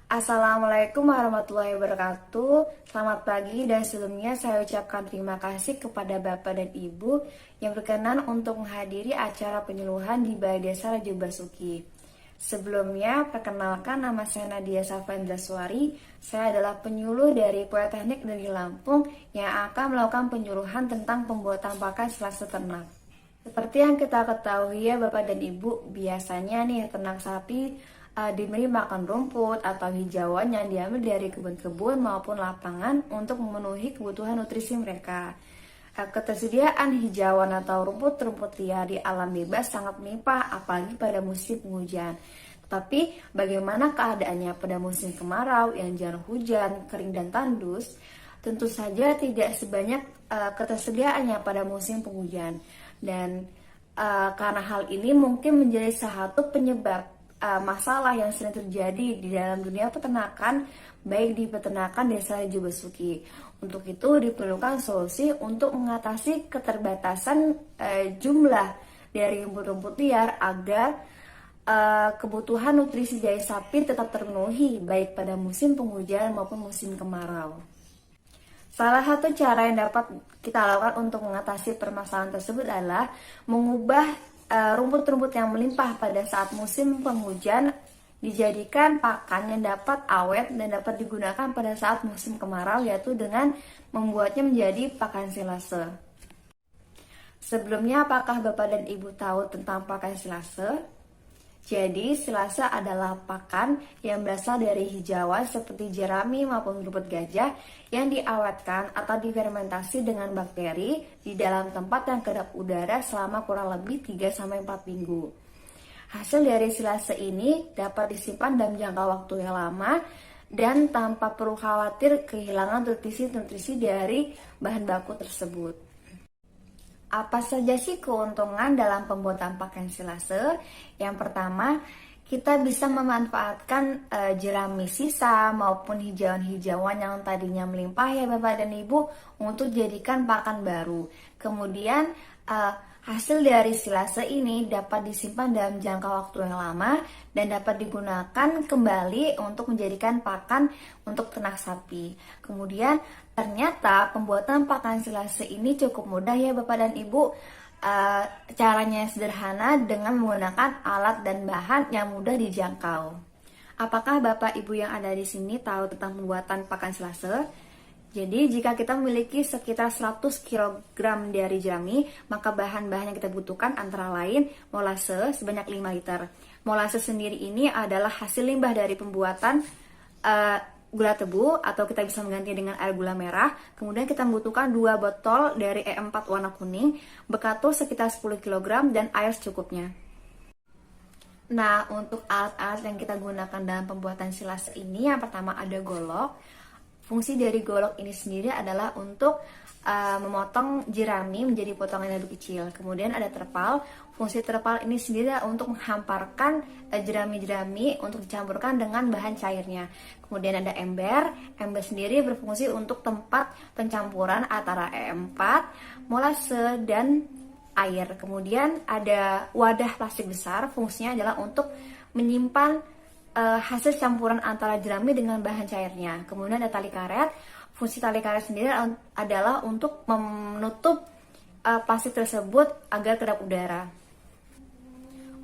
Assalamualaikum warahmatullahi wabarakatuh. Selamat pagi dan sebelumnya saya ucapkan terima kasih kepada Bapak dan Ibu yang berkenan untuk menghadiri acara penyuluhan di Balai Desa Rajo Basuki. Sebelumnya, perkenalkan nama saya Nadia Safendra Suari. Saya adalah penyuluh dari Politeknik Negeri Lampung yang akan melakukan penyuluhan tentang pembuatan pakan selasa ternak. Seperti yang kita ketahui ya Bapak dan Ibu, biasanya nih ternak sapi diberi makan rumput atau hijauan yang diambil dari kebun-kebun maupun lapangan untuk memenuhi kebutuhan nutrisi mereka. Ketersediaan hijauan atau rumput-rumput liar di alam bebas sangat melimpah, apalagi pada musim penghujan. Tapi bagaimana keadaannya pada musim kemarau yang jarang hujan, kering dan tandus? Tentu saja tidak sebanyak ketersediaannya pada musim penghujan. Dan karena hal ini mungkin menjadi salah satu penyebab masalah yang sering terjadi di dalam dunia peternakan, baik di peternakan Desa Rajo Basuki. Untuk itu diperlukan solusi untuk mengatasi keterbatasan jumlah dari rumput-rumput liar agar kebutuhan nutrisi dari sapi tetap terpenuhi baik pada musim penghujan maupun musim kemarau. Salah satu cara yang dapat kita lakukan untuk mengatasi permasalahan tersebut adalah mengubah rumput-rumput yang melimpah pada saat musim penghujan dijadikan pakan yang dapat awet dan dapat digunakan pada saat musim kemarau, yaitu dengan membuatnya menjadi pakan silase. Sebelumnya, apakah Bapak dan Ibu tahu tentang pakan silase? Jadi, silase adalah pakan yang berasal dari hijauan seperti jerami maupun rumput gajah yang diawetkan atau difermentasi dengan bakteri di dalam tempat yang kedap udara selama kurang lebih 3-4 minggu. Hasil dari silase ini dapat disimpan dalam jangka waktu yang lama dan tanpa perlu khawatir kehilangan nutrisi-nutrisi dari bahan baku tersebut. Apa saja sih keuntungan dalam pembuatan pakan silase? Yang pertama, kita bisa memanfaatkan jerami sisa maupun hijauan-hijauan yang tadinya melimpah ya Bapak dan Ibu untuk jadikan pakan baru. Kemudian hasil dari silase ini dapat disimpan dalam jangka waktu yang lama dan dapat digunakan kembali untuk menjadikan pakan untuk ternak sapi. Kemudian ternyata pembuatan pakan silase ini cukup mudah ya Bapak dan Ibu. Caranya sederhana dengan menggunakan alat dan bahan yang mudah dijangkau. Apakah Bapak Ibu yang ada di sini tahu tentang pembuatan pakan silase? Jadi jika kita memiliki sekitar 100 kg dari jerami, maka bahan-bahan yang kita butuhkan antara lain molase sebanyak 5 liter. Molase sendiri ini adalah hasil limbah dari pembuatan gula tebu atau kita bisa mengganti dengan air gula merah. Kemudian kita membutuhkan 2 botol dari E4 warna kuning, bekatul sekitar 10 kg dan air secukupnya. Nah, untuk alat-alat yang kita gunakan dalam pembuatan silase ini, yang pertama ada golok. Fungsi dari golok ini sendiri adalah untuk memotong jerami menjadi potongan yang lebih kecil. Kemudian ada terpal. Fungsi terpal ini sendiri adalah untuk menghamparkan jerami-jerami untuk dicampurkan dengan bahan cairnya. Kemudian ada ember. Ember sendiri berfungsi untuk tempat pencampuran antara E4, molase, dan air. Kemudian ada wadah plastik besar. Fungsinya adalah untuk menyimpan hasil campuran antara jerami dengan bahan cairnya. Kemudian ada tali karet. Fungsi tali karet sendiri adalah untuk menutup plastik tersebut agar kedap udara.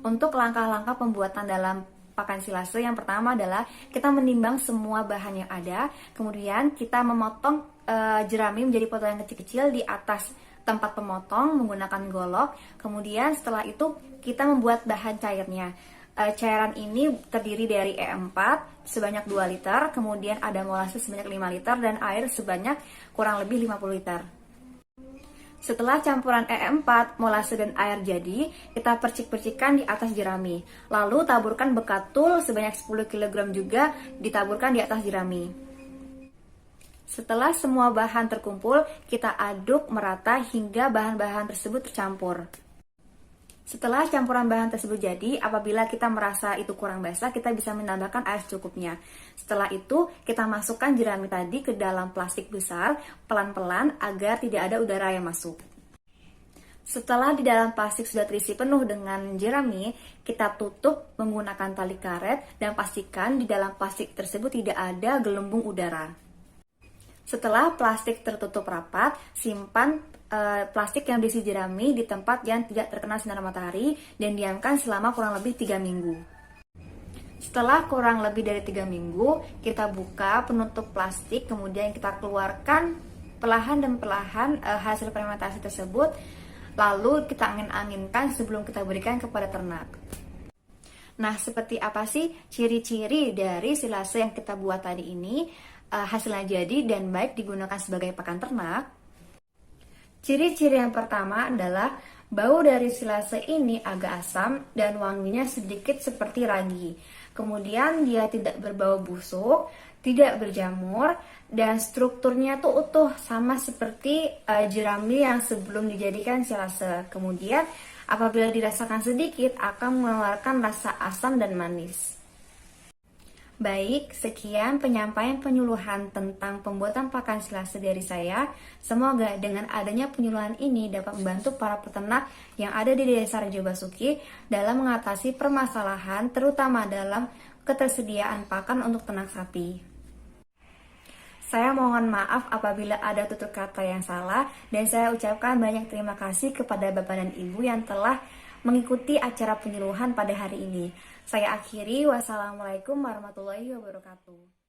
Untuk langkah-langkah pembuatan dalam pakan silase, yang pertama adalah kita menimbang semua bahan yang ada. Kemudian kita memotong jerami menjadi potongan kecil-kecil di atas tempat pemotong menggunakan golok. Kemudian setelah itu kita membuat bahan cairnya. Cairan ini terdiri dari E4 sebanyak 2 liter, kemudian ada molase sebanyak 5 liter, dan air sebanyak kurang lebih 50 liter. Setelah campuran E4, molase, dan air jadi, kita percik-percikan di atas jerami. Lalu taburkan bekatul sebanyak 10 kg juga ditaburkan di atas jerami. Setelah semua bahan terkumpul, kita aduk merata hingga bahan-bahan tersebut tercampur. Setelah campuran bahan tersebut jadi, apabila kita merasa itu kurang basah, kita bisa menambahkan air secukupnya. Setelah itu, kita masukkan jerami tadi ke dalam plastik besar, pelan-pelan agar tidak ada udara yang masuk. Setelah di dalam plastik sudah terisi penuh dengan jerami, kita tutup menggunakan tali karet dan pastikan di dalam plastik tersebut tidak ada gelembung udara. Setelah plastik tertutup rapat, simpan plastik yang berisi jerami di tempat yang tidak terkena sinar matahari dan diamkan selama kurang lebih 3 minggu. Setelah kurang lebih dari 3 minggu, kita buka penutup plastik, kemudian kita keluarkan perlahan dan perlahan hasil fermentasi tersebut. Lalu kita angin-anginkan sebelum kita berikan kepada ternak. Nah, seperti apa sih ciri-ciri dari silase yang kita buat tadi ini? Hasilnya jadi dan baik digunakan sebagai pakan ternak. Ciri-ciri yang pertama adalah bau dari silase ini agak asam dan wanginya sedikit seperti ragi. Kemudian dia tidak berbau busuk, tidak berjamur, dan strukturnya tuh utuh sama seperti jerami yang sebelum dijadikan silase. Kemudian apabila dirasakan sedikit akan mengeluarkan rasa asam dan manis. Baik, sekian penyampaian penyuluhan tentang pembuatan pakan silase dari saya. Semoga dengan adanya penyuluhan ini dapat membantu para peternak yang ada di Desa Rejo Basuki dalam mengatasi permasalahan terutama dalam ketersediaan pakan untuk ternak sapi. Saya mohon maaf apabila ada tutur kata yang salah dan saya ucapkan banyak terima kasih kepada Bapak dan Ibu yang telah mengikuti acara penyuluhan pada hari ini. Saya akhiri, wassalamualaikum warahmatullahi wabarakatuh.